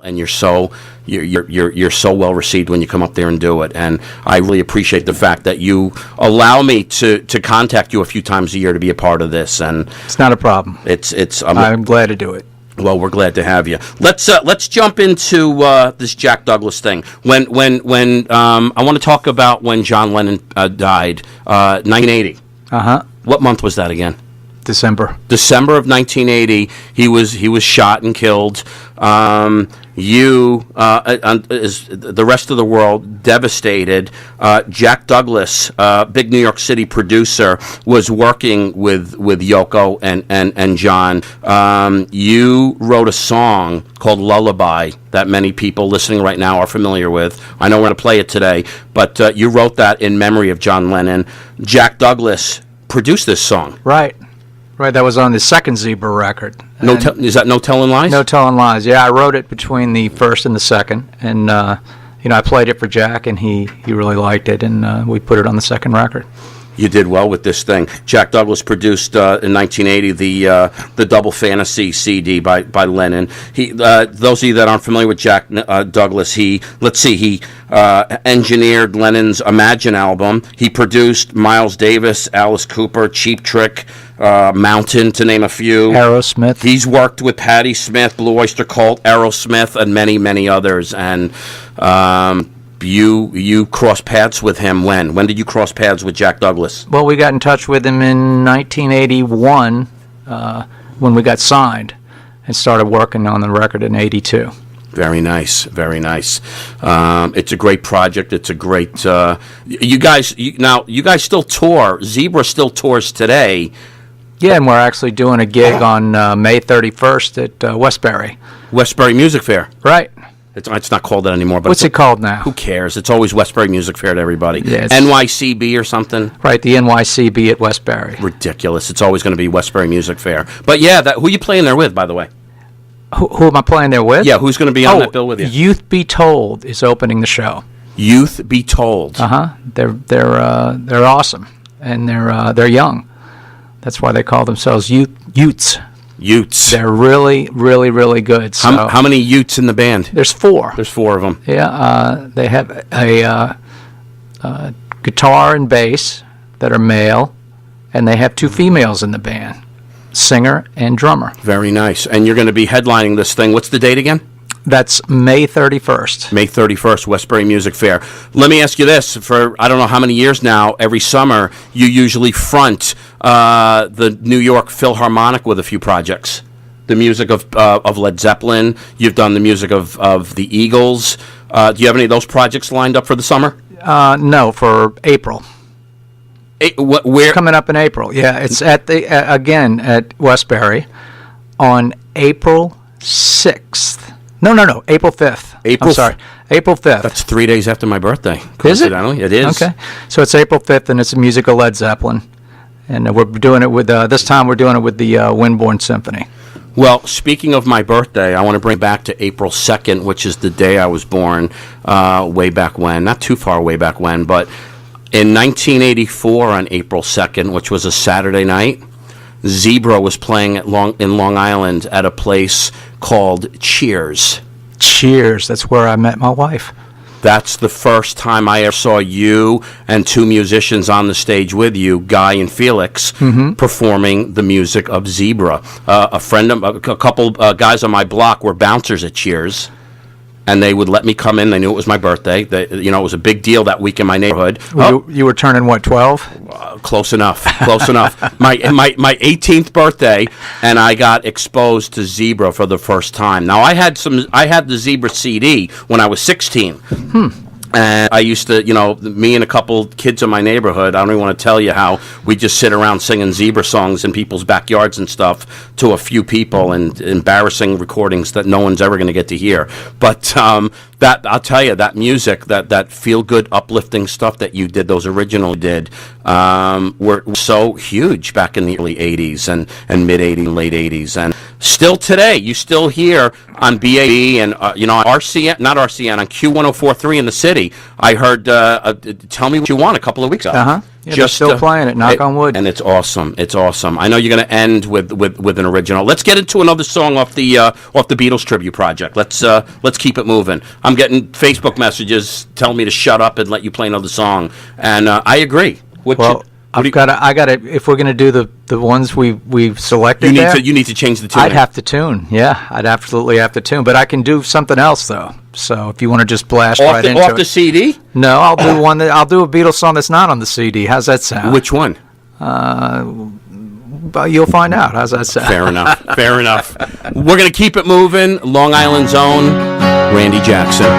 and you're so well received when you come up there and do it. And I really appreciate the fact that you allow me to contact you a few times a year to be a part of this. And it's not a problem. I'm glad to do it. Well, we're glad to have you. Let's jump into this Jack Douglas thing. When I want to talk about when John Lennon died, 1980. What month was that again? December of 1980. He was shot and killed. The rest of the world devastated. Jack Douglas, big New York City producer, was working with Yoko and John. You wrote a song called Lullaby that many people listening right now are familiar with. I know we're going to play it today, but you wrote that in memory of John Lennon. Jack Douglas produced this song. Right, that was on the second Zebra record. Is that No Telling Lies? No Telling Lies, yeah. I wrote it between the first and the second, and I played it for Jack, and he really liked it, and we put it on the second record. You did well with this thing. Jack Douglas produced in 1980 the Double Fantasy CD by Lennon. Those of you that aren't familiar with Jack Douglas, he engineered Lennon's Imagine album. He produced Miles Davis, Alice Cooper, Cheap Trick, Mountain, to name a few. Aerosmith. He's worked with Patti Smith, Blue Oyster Cult, Aerosmith, and many, many others. And you crossed paths with him when? When did you cross paths with Jack Douglas? Well, we got in touch with him in 1981 when we got signed and started working on the record in 82. Very nice, very nice. It's a great project. It's a great. You guys still tour. Zebra still tours today. Yeah, and we're actually doing a gig on May 31st at Westbury. Westbury Music Fair. Right. It's not called that anymore. But what's it called now? Who cares? It's always Westbury Music Fair to everybody. Yeah, NYCB or something. Right, the NYCB at Westbury. Ridiculous. It's always going to be Westbury Music Fair. But yeah, who are you playing there with, by the way? Who am I playing there with? Yeah, who's going to be on that bill with you? Youth Be Told is opening the show. Youth Be Told. They're awesome, and they're young. That's why they call themselves Utes. Utes. They're really, really, really good. So how many Utes in the band? There's four. There's four of them. Yeah, they have a guitar and bass that are male, and they have two females in the band, singer and drummer. Very nice. And you're going to be headlining this thing. What's the date again? That's May 31st. May 31st, Westbury Music Fair. Let me ask you this. For I don't know how many years now, every summer, you usually front the New York Philharmonic with a few projects. The music of Led Zeppelin. You've done the music of the Eagles. Do you have any of those projects lined up for the summer? No, for April. Where? Coming up in April. Yeah, it's at again at Westbury on April 6th. No, April 5th. April 5th. That's 3 days after my birthday. Is it? It is. Okay. So it's April 5th, and it's a music of Led Zeppelin. And we're doing it with, this time we're doing it with the Windborne Symphony. Well, speaking of my birthday, I want to bring back to April 2nd, which is the day I was born, way back when. Not too far way back when, but in 1984 on April 2nd, which was a Saturday night, Zebra was playing in Long Island at a place called Cheers. Cheers. That's where I met my wife. That's the first time I ever saw you and two musicians on the stage with you, Guy and Felix, performing the music of Zebra. A couple guys on my block were bouncers at Cheers. And they would let me come in. They knew it was my birthday. It was a big deal that week in my neighborhood. You were turning, what, 12? Close enough. My 18th birthday, and I got exposed to Zebra for the first time. Now, I had the Zebra CD when I was 16. And I used to, me and a couple kids in my neighborhood, I don't even want to tell you how we just sit around singing Zebra songs in people's backyards and stuff to a few people, and embarrassing recordings that no one's ever going to get to hear. But that, I'll tell you, that music, that feel-good, uplifting stuff that you did, those original did, were so huge back in the early 80s and mid-80s, late 80s. And still today, you still hear on BAB and, RCN, not RCN, on Q1043 in the city. I heard Tell Me What You Want a couple of weeks ago. Yeah, they're still playing it, knock on wood. And it's awesome. It's awesome. I know you're going to end with an original. Let's get into another song off the Beatles tribute project. Let's keep it moving. I'm getting Facebook messages telling me to shut up and let you play another song, and I agree. I got to. If we're going to do the ones we've selected, you need to change the tune. I'd have to tune. Yeah, I'd absolutely have to tune. But I can do something else though. So if you want to just blast off right into off the CD. No, I'll do a Beatles song that's not on the CD. How's that sound? Which one? But you'll find out. How's that sound? Fair enough. Fair enough. We're going to keep it moving. Long Island's own Randy Jackson.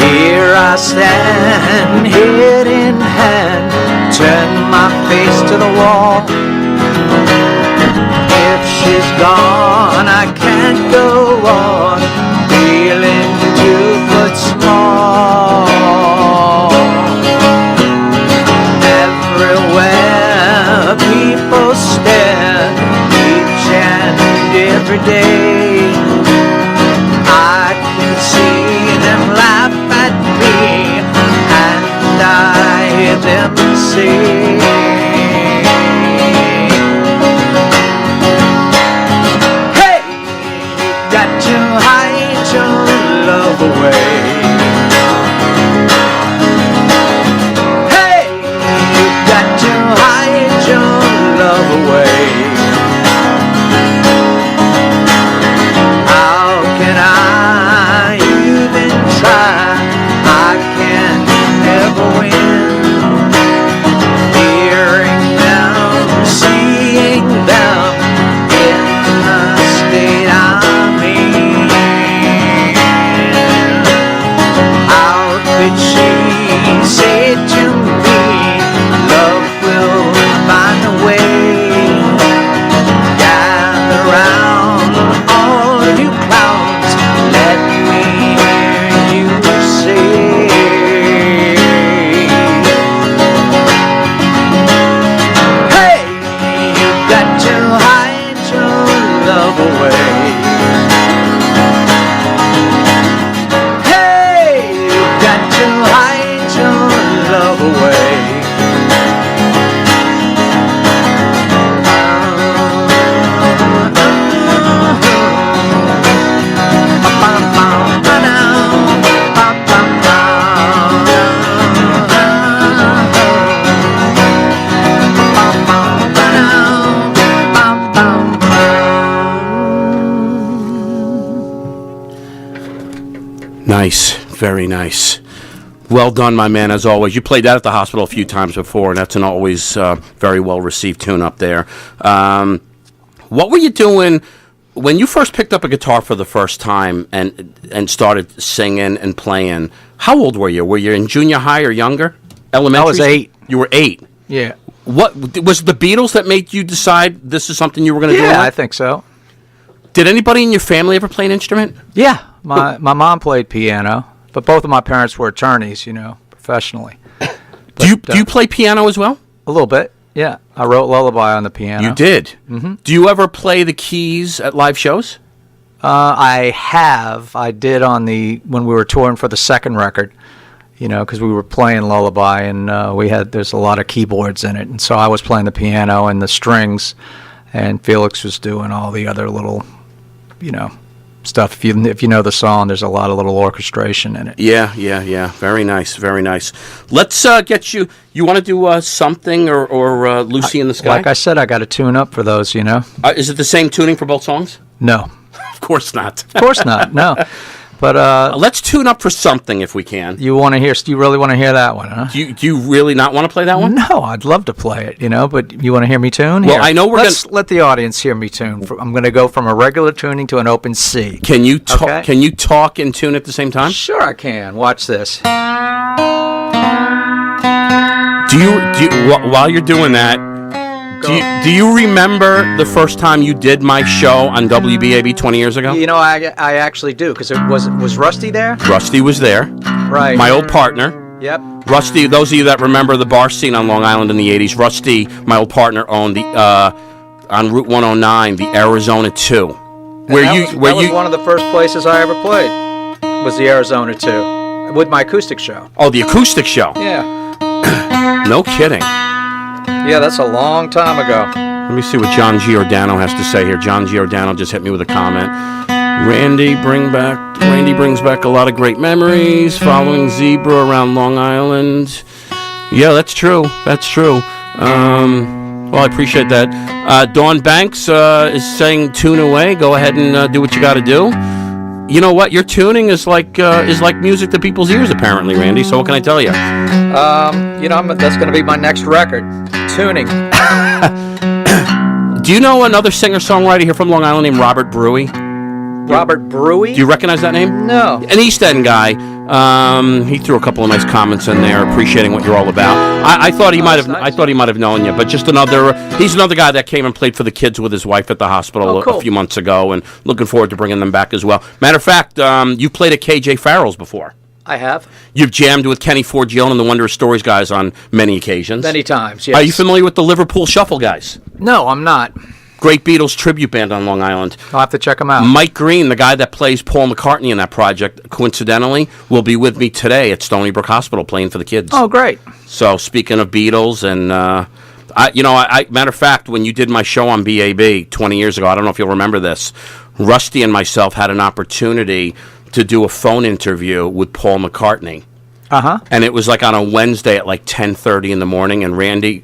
Here I stand, head in hand, turn my face to the wall. If she's gone, I can't go on, feeling 2 foot small. Everywhere people stare, each and every day. I can see them laugh at me, and I hear them say, hey, you got to hide your love away. Hey, you got to hide your love away. How can I even try? I can never win. Hearing them, seeing them in the state I'm in. How could she say to me, love will find a way? Gather round, all you clowns, let me hear you say, hey, you got to hide your love away. Hey, you got to hide your love away. Nice, very nice. Well done, my man, as always. You played that at the hospital a few times before, and that's an always very well-received tune up there. What were you doing when you first picked up a guitar for the first time and started singing and playing? How old were you? Were you in junior high or younger? Elementary? I was 8. You were 8? Yeah. What was the Beatles that made you decide this is something you were going to do? Yeah, I think so. Did anybody in your family ever play an instrument? Yeah, my mom played piano, but both of my parents were attorneys, professionally. Do you play piano as well? A little bit, yeah. I wrote Lullaby on the piano. You did? Mm-hmm. Do you ever play the keys at live shows? I have. I did when we were touring for the second record, because we were playing Lullaby, and there's a lot of keyboards in it, and so I was playing the piano and the strings, and Felix was doing all the other little, stuff. If you know the song, there's a lot of little orchestration in it. Yeah. Very nice, very nice. Let's get you. You want to do something or Lucy in the Sky? Like I said, I got to tune up for those. Is it the same tuning for both songs? No, of course not. Of course not. No. But let's tune up for something if we can. You really want to hear that one, huh? Do you really not want to play that one? No, I'd love to play it, but you want to hear me tune? Well, I know Let's let the audience hear me tune. I'm going to go from a regular tuning to an open C. Can you talk? Can you talk and tune at the same time? Sure, I can. Watch this. Do you while you're doing that? Do you remember the first time you did my show on WBAB 20 years ago? I actually do, because was Rusty there? Rusty was there. Right. My old partner. Yep. Rusty, those of you that remember the bar scene on Long Island in the 80s, Rusty, my old partner, owned on Route 109, the Arizona 2. That was one of the first places I ever played, was the Arizona 2, with my acoustic show. Oh, the acoustic show. Yeah. No kidding. Yeah, that's a long time ago. Let me see what John Giordano has to say here. John Giordano just hit me with a comment. Randy brings back a lot of great memories following Zebra around Long Island. Yeah, that's true. That's true. Well, I appreciate that. Dawn Banks is saying tune away. Go ahead and do what you got to do. You know what? Your tuning is like music to people's ears, apparently, Randy. So what can I tell you? That's going to be my next record. Tuning. Do you know another singer-songwriter here from Long Island named Robert Brewy? Robert Brewy? Do you recognize that name? No. An East End guy. He threw a couple of nice comments in there, appreciating what you're all about. I thought he might have. Nice. I thought he might have known you, but just another. He's another guy that came and played for the kids with his wife at the hospital cool. a few months ago, and looking forward to bringing them back as well. Matter of fact, you played at KJ Farrell's before. I have. You've jammed with Kenny Forgione and the Wondrous Stories guys on many occasions. Many times. Yes. Are you familiar with the Liverpool Shuffle guys? No, I'm not. Great Beatles tribute band on Long Island. I'll have to check them out. Mike Green, the guy that plays Paul McCartney in that project, coincidentally, will be with me today at Stony Brook Hospital playing for the kids. Oh, great. So, speaking of Beatles, and, matter of fact, when you did my show on BAB 20 years ago, I don't know if you'll remember this, Rusty and myself had an opportunity to do a phone interview with Paul McCartney. Uh-huh. And it was like on a Wednesday at like 10:30 in the morning, and Rusty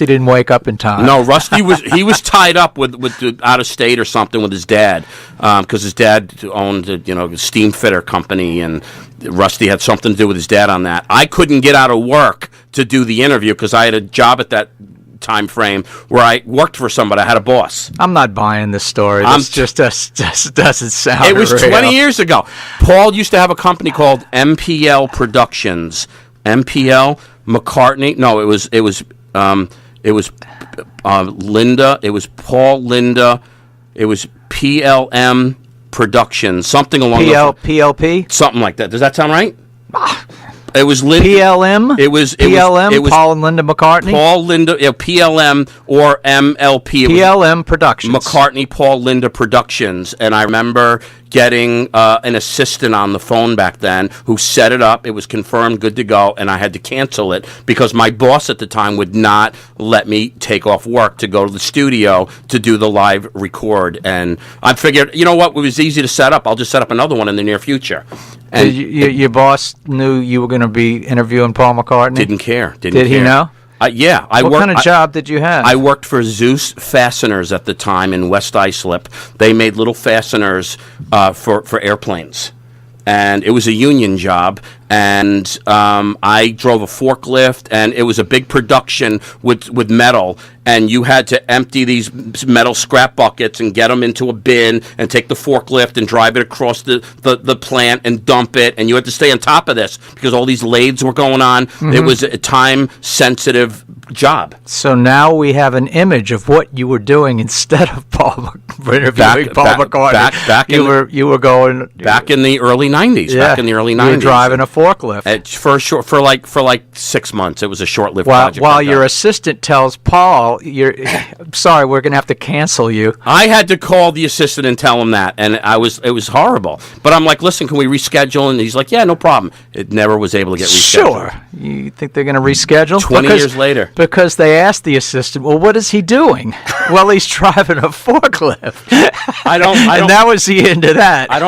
didn't wake up in time. No, Rusty was tied up with out of state or something with his dad, because his dad owned a steam fitter company, and Rusty had something to do with his dad on that. I couldn't get out of work to do the interview because I had a job at that time frame where I worked for somebody. I had a boss. I'm not buying this story. This just doesn't sound It was real. 20 years ago. Paul used to have a company called MPL Productions. MPL McCartney. No, it was Linda. It was Paul Linda. It was PLM Productions. Something along PLP? Something like that. Does that sound right? It was Linda. PLM? It was Paul and Linda McCartney? Paul, Linda, PLM or MLP. PLM Productions. McCartney, Paul, Linda Productions. And I remember getting an assistant on the phone back then who set it up. It was confirmed, good to go, and I had to cancel it because my boss at the time would not let me take off work to go to the studio to do the live record. And I figured, you know what, it was easy to set up. I'll just set up another one in the near future. And your boss knew you were going to be interviewing Paul McCartney? Didn't care. Did he know? Yeah. What kind of job did you have? I worked for Zeus Fasteners at the time in West Islip. They made little fasteners for airplanes. And it was a union job. And I drove a forklift, and it was a big production with metal. And you had to empty these metal scrap buckets and get them into a bin and take the forklift and drive it across the plant and dump it. And you had to stay on top of this because all these lathes were going on. Mm-hmm. It was a time-sensitive job. So now we have an image of what you were doing instead of interviewing Paul McCartney. You were going back in the early 90s. Yeah, back in the early 90s. You were driving a forklift. For like 6 months. It was a short-lived project. While your assistant tells Paul, I'm sorry, we're going to have to cancel you. I had to call the assistant and tell him that, and it was horrible. But I'm like, listen, can we reschedule? And he's like, yeah, no problem. It never was able to get rescheduled. Sure. You think they're going to reschedule? 20 years later. Because they asked the assistant, well, what is he doing? Well, he's driving a forklift. And that was the end of that. I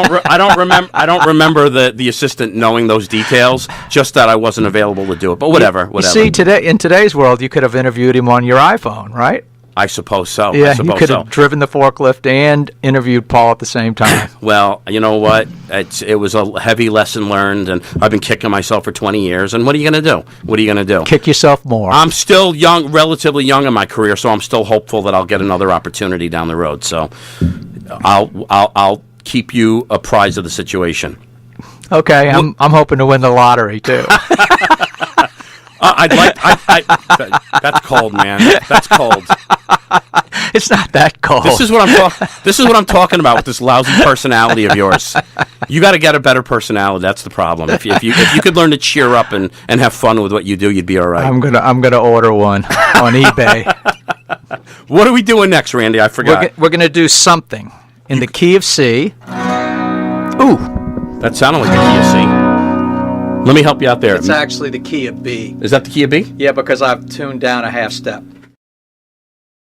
don't remember the assistant knowing those details. Just that I wasn't available to do it. But whatever. You see, in today's world, you could have interviewed him on your iPhone, right? I suppose so. Yeah, you could have driven the forklift and interviewed Paul at the same time. Well, you know what? It was a heavy lesson learned, and I've been kicking myself for 20 years. And what are you going to do? What are you going to do? Kick yourself more. I'm still young, relatively young in my career, so I'm still hopeful that I'll get another opportunity down the road. So I'll keep you apprised of the situation. Okay, I'm hoping to win the lottery too. That's cold, man. That's cold. It's not that cold. This is what I'm talking about with this lousy personality of yours. You got to get a better personality. That's the problem. If you could learn to cheer up and have fun with what you do, you'd be all right. I'm gonna order one on eBay. What are we doing next, Randy? I forgot. We're gonna do something in the key of C. Ooh, that sounded like the key of C. Let me help you out there. It's actually the key of B. Is that the key of B? Yeah, because I've tuned down a half step.